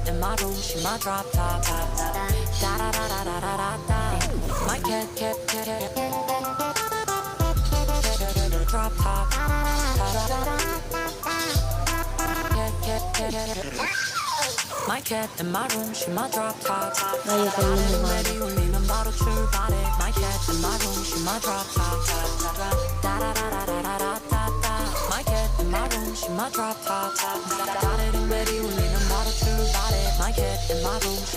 in my room, she my drop top. Da da da da da da da da. My cat, drop top. My cat in my room, she my drop top. Vaya con lo Ready, you need a bottle to body. My cat in my room, she my drop top. Da da da da da da da da da. My cat in my room, she my drop top. Got it and ready, you need a bottle to body. My cat in my room.